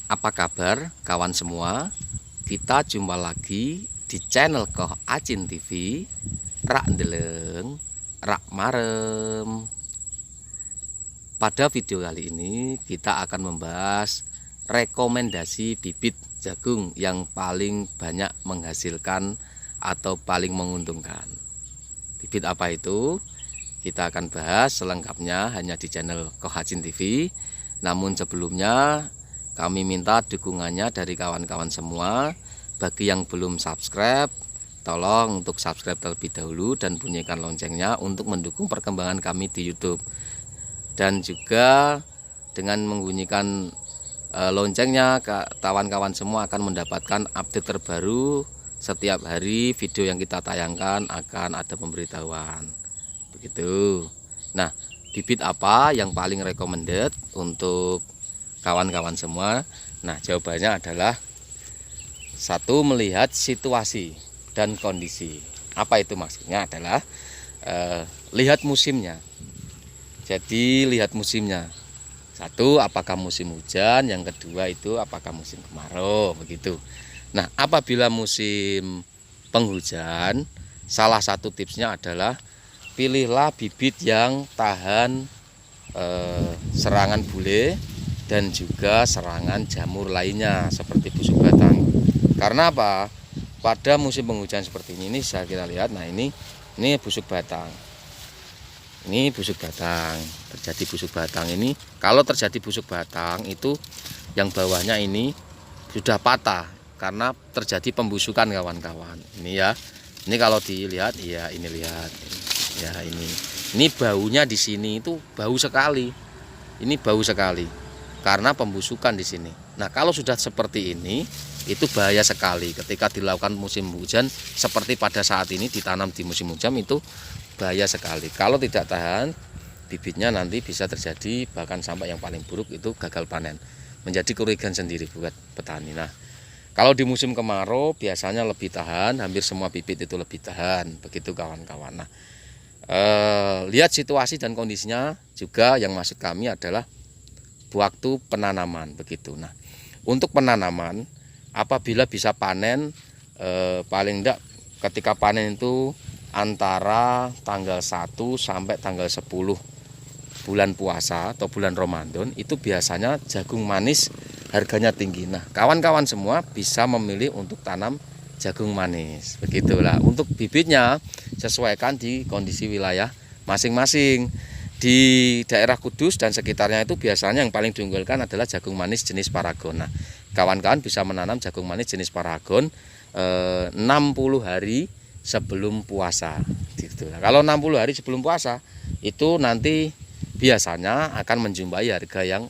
Apa kabar kawan semua? Kita jumpa lagi di channel Koh Acin TV. Rak ndeleng, rak marem. Pada video kali ini kita akan membahas rekomendasi bibit jagung yang paling banyak menghasilkan atau paling menguntungkan. Bibit apa itu? Kita akan bahas selengkapnya hanya di channel Koh Acin TV. Namun sebelumnya kami minta dukungannya dari kawan-kawan semua. Bagi yang belum subscribe, tolong untuk subscribe terlebih dahulu dan bunyikan loncengnya untuk mendukung perkembangan kami di YouTube. Dan juga dengan membunyikan loncengnya, kawan-kawan semua akan mendapatkan update terbaru. Setiap hari video yang kita tayangkan akan ada pemberitahuan. Begitu. Nah, bibit apa yang paling recommended untuk kawan-kawan semua? Nah, jawabannya adalah satu, melihat situasi dan kondisi. Apa itu maksudnya? Adalah lihat musimnya. Jadi lihat musimnya. Satu, apakah musim hujan? Yang kedua itu apakah musim kemarau? Begitu. Nah, apabila musim penghujan, salah satu tipsnya adalah pilihlah bibit yang tahan serangan bule dan juga serangan jamur lainnya seperti busuk batang. Karena apa? Pada musim penghujan seperti ini bisa kita lihat. Nah, ini busuk batang. Ini busuk batang. Terjadi busuk batang ini. Kalau terjadi busuk batang itu yang bawahnya ini sudah patah karena terjadi pembusukan kawan-kawan. Ini ya. Ini kalau dilihat, ya ini lihat. Ya ini baunya di sini itu bau sekali. Ini bau sekali karena pembusukan di sini. Nah, kalau sudah seperti ini itu bahaya sekali ketika dilakukan musim hujan seperti pada saat ini ditanam di musim hujan, itu bahaya sekali. Kalau tidak tahan, bibitnya nanti bisa terjadi bahkan sampai yang paling buruk itu gagal panen, menjadi kerugian sendiri buat petani. Nah, kalau di musim kemarau biasanya lebih tahan, hampir semua bibit itu lebih tahan, begitu kawan-kawan. Nah, lihat situasi dan kondisinya juga. Yang maksud kami adalah waktu penanaman, begitu. Nah, untuk penanaman apabila bisa panen, paling enggak ketika panen itu antara tanggal 1 sampai tanggal 10 bulan puasa atau bulan Ramadan, itu biasanya jagung manis harganya tinggi. Nah, kawan-kawan semua bisa memilih untuk tanam jagung manis. Begitulah. Untuk bibitnya sesuaikan di kondisi wilayah masing-masing. Di daerah Kudus dan sekitarnya itu biasanya yang paling diunggulkan adalah jagung manis jenis Paragon. Nah, kawan-kawan bisa menanam jagung manis jenis Paragon 60 hari sebelum puasa. Gitu. Nah, kalau 60 hari sebelum puasa itu nanti biasanya akan menjumpai harga yang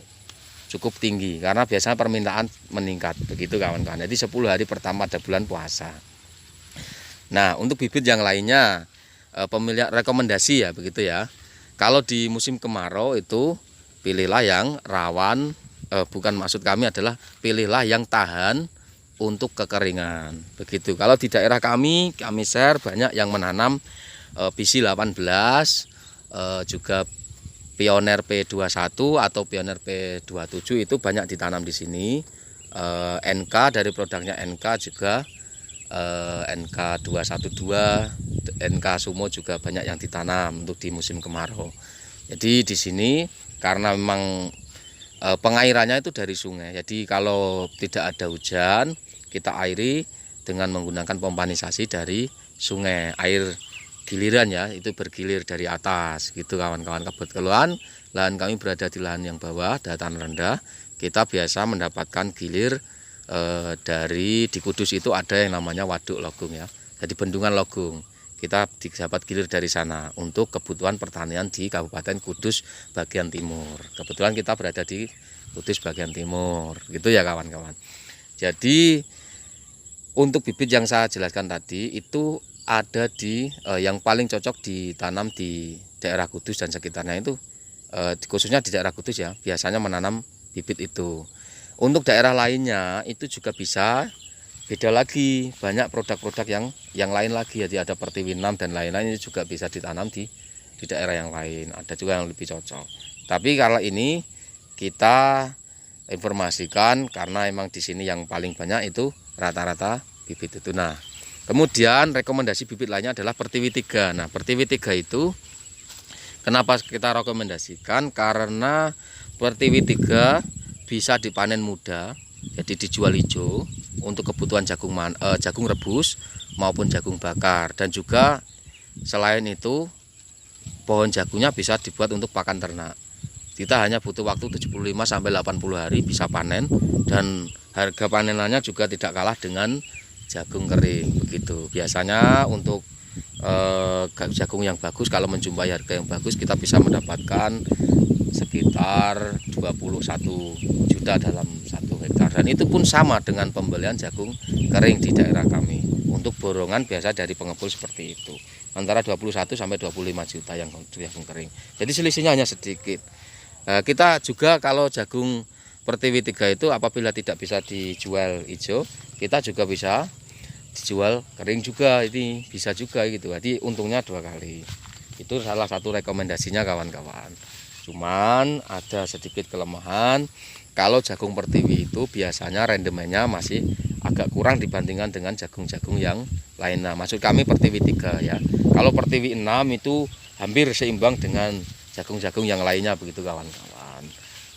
cukup tinggi karena biasanya permintaan meningkat, begitu kawan-kawan. Jadi 10 hari pertama ada bulan puasa. Nah, untuk bibit yang lainnya pemilihan rekomendasi ya, begitu ya. Kalau di musim kemarau itu pilihlah yang rawan, bukan, maksud kami adalah pilihlah yang tahan untuk kekeringan. Begitu. Kalau di daerah kami share banyak yang menanam PC 18, juga Pioneer P21 atau Pioneer P27 itu banyak ditanam di sini. NK dari produknya NK juga NK 212, NK Sumo juga banyak yang ditanam untuk di musim kemarau. Jadi di sini karena memang pengairannya itu dari sungai. Jadi kalau tidak ada hujan, kita airi dengan menggunakan pompanisasi dari sungai. Air giliran ya, itu bergilir dari atas gitu kawan-kawan. Kebetulan lahan kami berada di lahan yang bawah, dataran rendah. Kita biasa mendapatkan gilir dari di Kudus itu ada yang namanya waduk Logung ya. Jadi bendungan Logung. Kita dapat gilir dari sana untuk kebutuhan pertanian di Kabupaten Kudus bagian timur. Kebetulan kita berada di Kudus bagian timur, gitu ya kawan-kawan. Jadi untuk bibit yang saya jelaskan tadi itu ada di yang paling cocok ditanam di daerah Kudus dan sekitarnya itu, khususnya di daerah Kudus ya, biasanya menanam bibit itu. Untuk daerah lainnya itu juga bisa, beda lagi, banyak produk-produk yang lain lagi. Jadi ada Pertiwi 6 dan lain-lain itu juga bisa ditanam di daerah yang lain. Ada juga yang lebih cocok. Tapi kalau ini kita informasikan karena emang di sini yang paling banyak itu rata-rata bibit itu. Nah, kemudian rekomendasi bibit lainnya adalah Pertiwi 3. Nah, Pertiwi 3 itu kenapa kita rekomendasikan? Karena Pertiwi 3 bisa dipanen muda, jadi dijual hijau untuk kebutuhan jagung rebus maupun jagung bakar. Dan juga selain itu pohon jagungnya bisa dibuat untuk pakan ternak. Kita hanya butuh waktu 75 sampai 80 hari bisa panen, dan harga panenannya juga tidak kalah dengan jagung kering begitu. Biasanya untuk jagung yang bagus, kalau menjumpai harga yang bagus, kita bisa mendapatkan sekitar 21 juta dalam 1 hektar. Dan itu pun sama dengan pembelian jagung kering di daerah kami. Untuk borongan biasa dari pengepul seperti itu, antara 21 sampai 25 juta yang jagung kering. Jadi selisihnya hanya sedikit. Kita juga kalau jagung Pertiwi 3 itu apabila tidak bisa dijual hijau, kita juga bisa dijual kering juga, ini bisa juga gitu. Jadi untungnya 2 kali. Itu salah satu rekomendasinya kawan-kawan. Cuman ada sedikit kelemahan, kalau jagung Pertiwi itu biasanya rendemennya masih agak kurang dibandingkan dengan jagung-jagung yang lainnya. Maksud kami Pertiwi 3 ya. Kalau Pertiwi 6 itu hampir seimbang dengan jagung-jagung yang lainnya begitu kawan-kawan.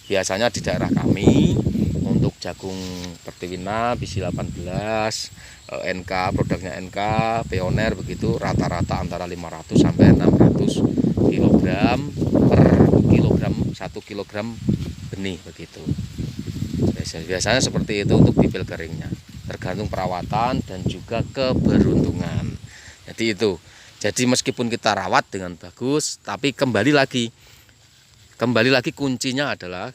Biasanya di daerah kami untuk jagung Pertiwi 6, Bisi 18, NK, produknya NK, Pioner begitu, rata-rata antara 500 sampai 600 kg per kilogram, 1 kilogram benih begitu. Biasanya seperti itu untuk bibit keringnya, tergantung perawatan dan juga keberuntungan. Jadi itu. Jadi meskipun kita rawat dengan bagus, tapi kembali lagi kuncinya adalah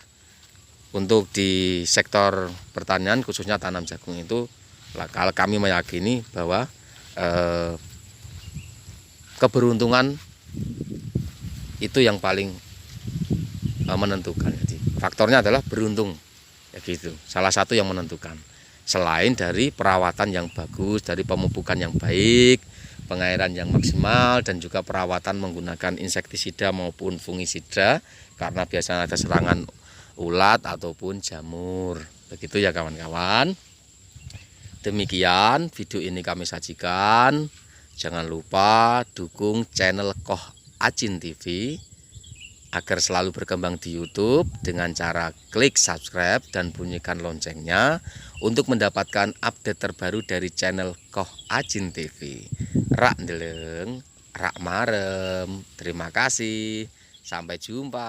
untuk di sektor pertanian khususnya tanam jagung itu, kalau kami meyakini bahwa keberuntungan itu yang paling menentukan. Jadi faktornya adalah beruntung, ya gitu. Salah satu yang menentukan. Selain dari perawatan yang bagus, dari pemupukan yang baik, pengairan yang maksimal, dan juga perawatan menggunakan insektisida maupun fungisida karena biasanya ada serangan ulat ataupun jamur. Begitu ya kawan-kawan. Demikian video ini kami sajikan. Jangan lupa dukung channel Koh Acin TV agar selalu berkembang di YouTube dengan cara klik subscribe dan bunyikan loncengnya untuk mendapatkan update terbaru dari channel Koh Acin TV. Rak ndeleng, rak marem. Terima kasih. Sampai jumpa.